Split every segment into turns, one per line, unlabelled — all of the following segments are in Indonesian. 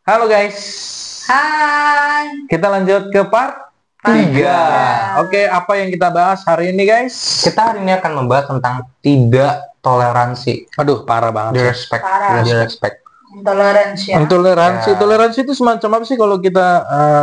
Halo guys,
Hai.
kita lanjut ke part 3. Oke, apa yang kita bahas hari ini guys?
Kita hari ini akan membahas tentang tidak toleransi.
Aduh, parah banget sih.
Disrespect.
Parah.
Disrespect.
Intoleransi ya.
Intoleransi,
Ya.
toleransi itu semacam apa sih kalau kita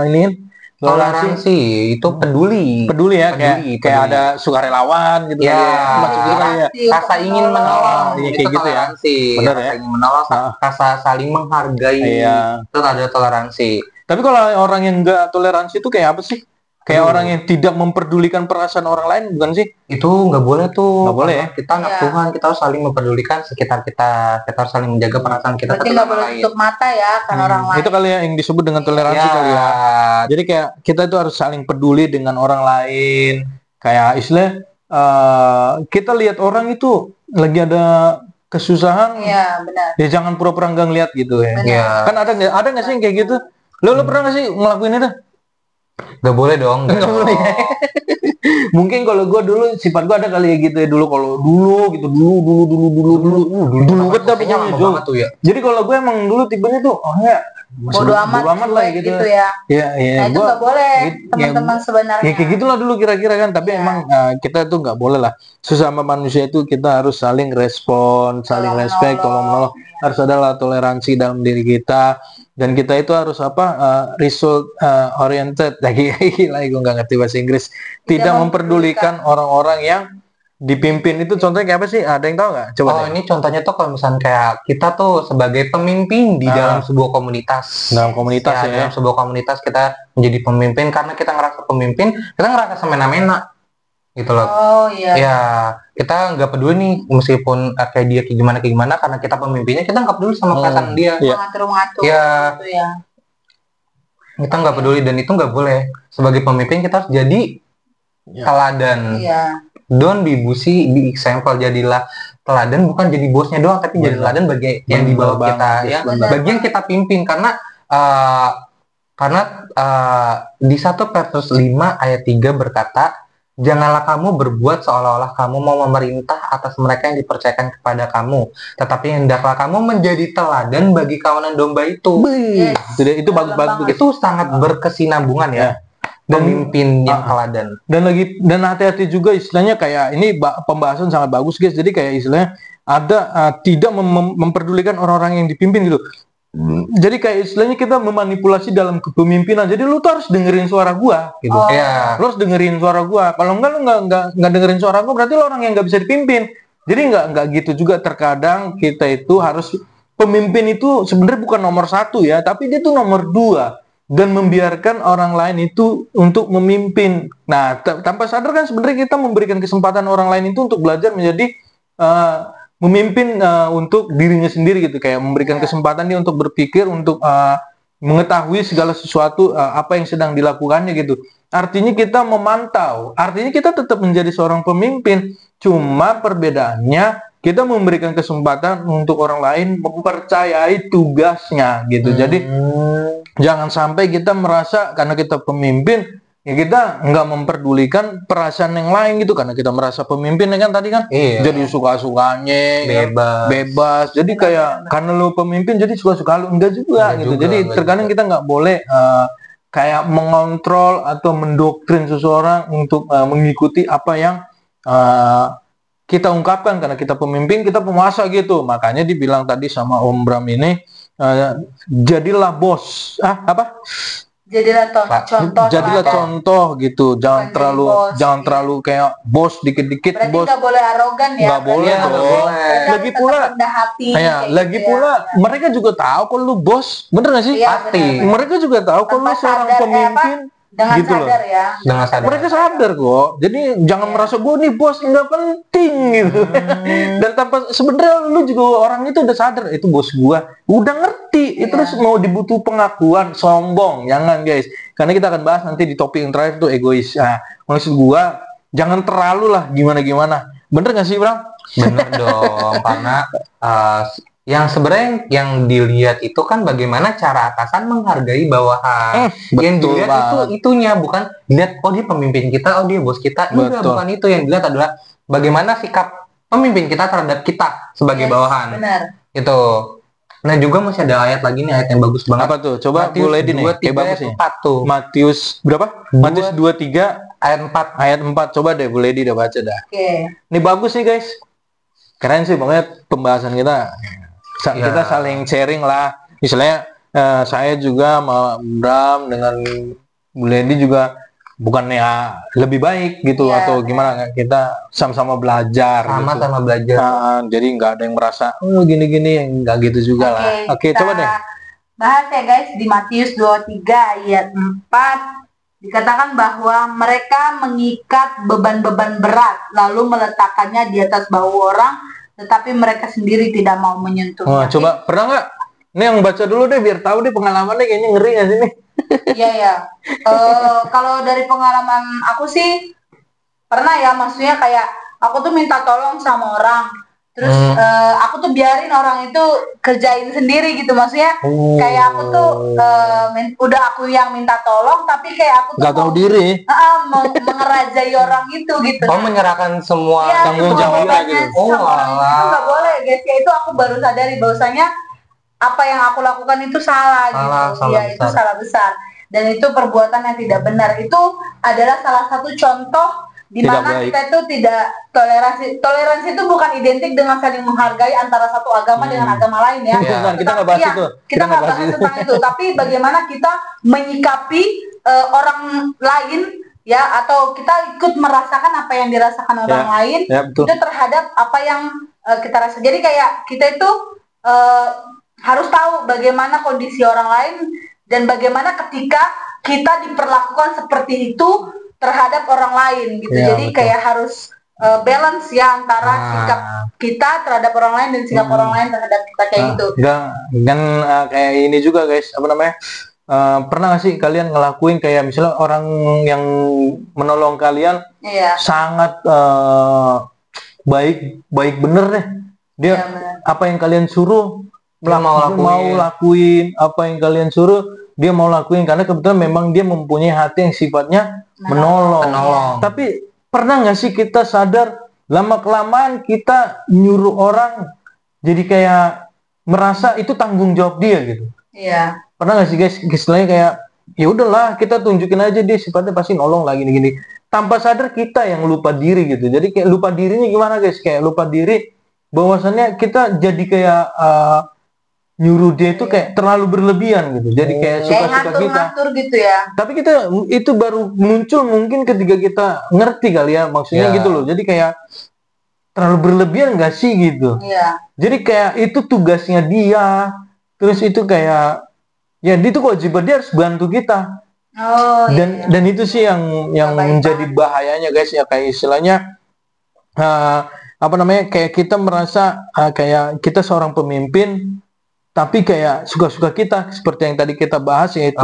ini?
Toleransi itu peduli.
Peduli ya, kayak
peduli.
ada sukarelawan gitu
Ya.
kali ya. Semacam gitu kali ya.
Rasa ingin menolong,
Iya,
itu
kayak gitu ya.
toleransi.
Benar
Rasa
ya.
ingin menolong, rasa saling menghargai,
Iya.
itu ada toleransi.
Tapi kalau orang yang enggak toleransi itu kayak apa sih? Kayak
Aduh.
orang yang tidak memperdulikan perasaan orang lain, bukan sih?
Itu nggak boleh tuh.
Nggak boleh ya?
Kita anak
Iya.
Tuhan, kita harus saling memperdulikan sekitar kita. Kita harus saling menjaga perasaan kita.
Berarti
satu
nggak
sama
boleh
lain.
tutup mata ya kan orang lain.
Itu kali ya yang disebut dengan toleransi kali ya. Jadi kayak kita itu harus saling peduli dengan orang lain. Kayak istilah kita lihat orang itu lagi ada kesusahan,
Iya benar.
ya jangan pura-pura nggak ngeliat gitu ya.
Benar.
Iya.
Kan ada nggak sih yang kayak gitu? Lo pernah nggak sih ngelakuin itu?
Nggak boleh dong.
Nggak boleh ya. Mungkin kalau gue dulu sifat gue ada kali ya gitu ya, dulu kalau dulu gitu dulu banget dah
Kayaknya
pokoknya,
lama
Jo.
banget tuh ya.
Jadi kalau gue emang dulu tipenya tuh ya
Bodoh amat
lah ya gitu.
ya.
Ya,
Nah itu
gua
nggak boleh
gitu,
teman-teman sebenarnya.
ya kayak gitulah dulu kira-kira kan, tapi
Iya.
emang kita tuh nggak boleh lah, sesama manusia itu kita harus saling respon, saling
Tolong
respect,
menolong.
tolong menolong, harus ada lah toleransi dalam diri kita, dan kita itu harus result oriented lagi gila gue nggak ngerti bahasa Inggris, tidak memperdulikan orang-orang yang dipimpin. Itu contohnya kayak apa sih, ada yang tahu nggak? Coba
Oh,
deh.
ini contohnya tuh kalau misalnya kayak kita tuh sebagai pemimpin di dalam sebuah komunitas.
Dalam komunitas ya.
Dalam sebuah komunitas kita menjadi pemimpin karena kita ngerasa pemimpin, kita ngerasa semena-mena gitu loh.
Oh iya.
Ya, kita nggak peduli nih meskipun kayak dia kayak gimana karena kita pemimpinnya, kita nggak peduli sama perasaan dia.
Iya.
Mengatur-ngatur
Iya.
gitu ya.
Kita nggak peduli dan itu nggak boleh. Sebagai pemimpin kita harus jadi teladan.
Iya.
Don't be bossy, be example. Jadilah teladan, bukan jadi bosnya doang, tapi jadi teladan bagi yang di bawah
Bener
kita,
banget,
ya.
bener.
Bagi yang kita pimpin, karena di 1 Petrus 5 ayat 3 berkata, janganlah kamu berbuat seolah-olah kamu mau memerintah atas mereka yang dipercayakan kepada kamu, tetapi hendaklah kamu menjadi teladan bagi kawanan domba itu.
Yes.
Itu bagus banget.
Itu sangat berkesinambungan ya. Pemimpin yang teladan.
Dan hati-hati juga istilahnya, kayak ini pembahasan sangat bagus guys. Jadi kayak istilahnya ada tidak memperdulikan orang-orang yang dipimpin gitu. Jadi kayak istilahnya kita memanipulasi dalam kepemimpinan. Jadi lu tuh harus dengerin suara gua gitu.
Oh.
Ya.
Lu harus dengerin suara gua. Kalau enggak lu nggak dengerin suara gua, berarti lu orang yang nggak bisa dipimpin. Jadi nggak gitu juga. Terkadang kita itu harus, pemimpin itu sebenarnya bukan nomor 1 ya, tapi dia tuh nomor 2. Dan membiarkan orang lain itu untuk memimpin. Nah, tanpa sadar kan sebenarnya kita memberikan kesempatan orang lain itu untuk belajar menjadi memimpin untuk dirinya sendiri gitu. Kayak memberikan kesempatan dia untuk berpikir, untuk mengetahui segala sesuatu apa yang sedang dilakukannya gitu. Artinya kita memantau. Artinya kita tetap menjadi seorang pemimpin. Cuma perbedaannya kita memberikan kesempatan untuk orang lain mempercayai tugasnya gitu. Jadi jangan sampai kita merasa karena kita pemimpin ya kita nggak memperdulikan perasaan yang lain gitu, karena kita merasa pemimpin ya kan tadi kan.
Iya.
Jadi suka-sukanya bebas. Jadi kayak karena lu pemimpin jadi suka-suka lu, enggak juga gitu. Jadi terkadang kita nggak boleh kayak mengontrol atau mendoktrin seseorang untuk mengikuti apa yang kita ungkapkan, karena kita pemimpin, kita penguasa gitu. Makanya dibilang tadi sama Om Bram ini, jadilah bos.
Jadilah contoh.
Jadilah
teladan.
contoh gitu. Jangan
Bukan jadi bos,
terlalu kayak bos dikit-dikit
Berarti
bos.
nggak boleh arogan ya.
Nggak boleh
Berarti
dong.
harus
Lagi
tetap
pula-
rendah hati.
Ya,
kayak
lagi
gitu
pula
ya.
mereka juga tahu kalau lu bos, bener gak sih?
Iya,
Pasti.
benar-benar.
Mereka juga tahu kalau lu
Tanpa
seorang
sadar,
pemimpin.
Dengan
gitu loh.
sadar ya.
Dengan sadar.
Mereka sadar kok. Jadi jangan merasa gue nih bos nggak penting gitu. Dan tanpa sebenarnya lu juga orang itu udah sadar itu bos gua. Udah ngerti.
Iya.
Terus mau dibutuh pengakuan, sombong. Jangan guys. Karena kita akan bahas nanti di topik yang terakhir tuh egois. Nah, maksud gua jangan terlalu lah gimana-gimana. Bener gak sih, Bram?
Bener dong, karena yang sebenarnya yang dilihat itu kan bagaimana cara atasan menghargai bawahan. Yang
betul
dilihat itu
banget.
itunya, bukan dilihat oh dia pemimpin kita, oh dia bos kita. Enggak,
Betul.
bukan itu yang dilihat adalah bagaimana sikap pemimpin kita terhadap kita sebagai
Yes,
bawahan.
Benar.
Itu. Nah juga masih ada ayat lagi nih, ayat yang bagus banget.
Apa tuh? Coba
Matius
boleh di nih.
2,
Kayak
3,
bagus
ayat
nih.
4 tuh.
Matius berapa? Matius 23
Ayat 4.
ayat 4. Coba deh boleh di baca dah.
Oke.
Ini bagus nih guys. Keren sih banget pembahasan kita.
Ya.
Kita saling sharing lah. Misalnya saya juga sama Bram dengan Bu Lady juga bukannya lebih baik gitu
Iya,
atau gimana, kita sama-sama belajar gitu.
Sama-sama belajar.
Jadi nggak ada yang merasa gini-gini, nggak gitu juga lah. Oke,
kita
coba deh.
bahas ya guys, di Matius 23 ayat 4 dikatakan bahwa mereka mengikat beban-beban berat lalu meletakkannya di atas bahu orang, tetapi mereka sendiri tidak mau menyentuhnya.
Coba pernah nggak? Ini yang baca dulu deh biar tahu deh pengalamannya, kayaknya ngeri nggak sih nih?
Iya ya. Kalau dari pengalaman aku sih pernah ya, maksudnya kayak aku tuh minta tolong sama orang, terus aku tuh biarin orang itu kerjain sendiri gitu, maksudnya kayak aku tuh udah aku yang minta tolong tapi kayak aku tuh
Nggak tahu diri.
mengerajai orang itu gitu.
Oh, menyerahkan semua
Iya,
tanggung
semua
jawabnya
bebannya
gitu.
sama orang itu tuh nggak boleh guys. Ya itu aku baru sadari bahwasanya apa yang aku lakukan itu salah gitu. Iya, itu salah besar. Dan itu perbuatan yang tidak benar. Itu adalah salah satu contoh di mana kita itu tidak toleransi. Toleransi itu bukan identik dengan saling menghargai antara satu agama dengan agama lain ya.
Bukan, kita nggak bahas itu.
Kita nggak bahas tentang itu. Tapi bagaimana kita menyikapi orang lain ya, atau kita ikut merasakan apa yang dirasakan orang lain itu terhadap apa yang kita rasa. Jadi kayak kita itu harus tahu bagaimana kondisi orang lain dan bagaimana ketika kita diperlakukan seperti itu terhadap orang lain gitu. Jadi kayak harus balance ya antara sikap kita terhadap orang lain dan sikap orang lain terhadap kita kayak gitu.
Dan kayak ini juga guys, apa namanya? Pernah nggak sih kalian ngelakuin kayak misalnya orang yang menolong kalian sangat baik bener deh, dia apa yang kalian suruh mau lakuin apa yang kalian suruh dia mau lakuin, karena kebetulan memang dia mempunyai hati yang sifatnya menolong. Tapi pernah nggak sih kita sadar lama kelamaan kita nyuruh orang jadi kayak merasa itu tanggung jawab dia gitu.
Iya.
Pernah nggak sih guys, istilahnya kayak ya udahlah kita tunjukin aja dia sifatnya pasti nolong lah gini-gini. Tanpa sadar kita yang lupa diri gitu. Jadi kayak lupa dirinya gimana guys? Kayak lupa diri bahwasannya kita jadi kayak nyuruh dia itu kayak terlalu berlebihan gitu. Jadi kayak suka-suka kita.
Ngatur gitu ya.
Tapi kita itu baru muncul mungkin ketika kita ngerti kali ya maksudnya gitu loh. Jadi kayak terlalu berlebihan nggak sih gitu.
Iya.
Jadi kayak itu tugasnya dia. Terus itu kayak ya itu kewajiban dia harus bantu kita. Dan itu sih yang menjadi bahayanya guys ya, kayak istilahnya apa namanya, kayak kita merasa kayak kita seorang pemimpin tapi kayak suka-suka kita seperti yang tadi kita bahas, yaitu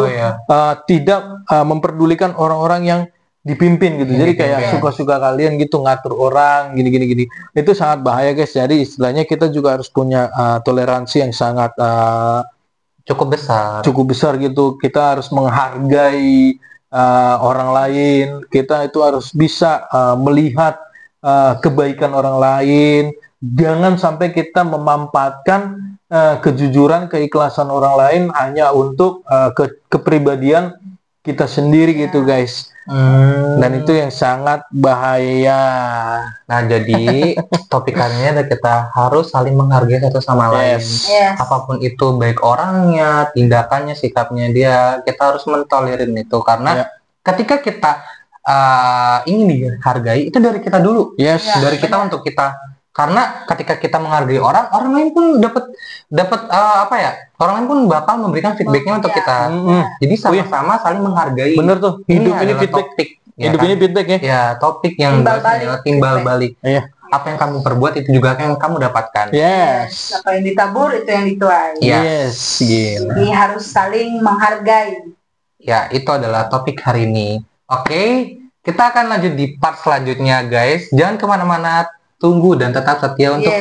tidak memperdulikan orang-orang yang dipimpin gitu. Jadi kayak suka-suka kalian gitu ngatur orang gini. Itu sangat bahaya guys. Jadi istilahnya kita juga harus punya toleransi yang sangat cukup besar gitu. Kita harus menghargai orang lain. Kita itu harus bisa melihat kebaikan orang lain. Jangan sampai kita memampatkan kejujuran, keikhlasan orang lain hanya untuk kepribadian kita sendiri gitu guys. Dan itu yang sangat bahaya.
Nah jadi topikannya kita harus saling menghargai satu sama lain. Apapun itu, baik orangnya, tindakannya, sikapnya dia, kita harus mentolerir itu. Karena ketika kita ingin dihargai, itu dari kita dulu. Dari kita untuk kita. Karena ketika kita menghargai orang lain pun dapat apa ya? Orang lain pun bakal memberikan feedbacknya untuk kita. Jadi sama-sama saling menghargai.
Bener tuh. Hidup ini feedback. Hidup ini feedback ya.
Ya, topik yang timbal balik. Apa yang kamu perbuat itu juga yang kamu dapatkan.
Apa yang ditabur itu yang dituai.
Gila.
Jadi harus saling menghargai.
Ya, itu adalah topik hari ini. Oke, kita akan lanjut di part selanjutnya guys. Jangan kemana-mana. Tunggu dan tetap setia untuk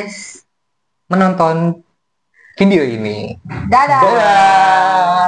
menonton video ini.
Dadah.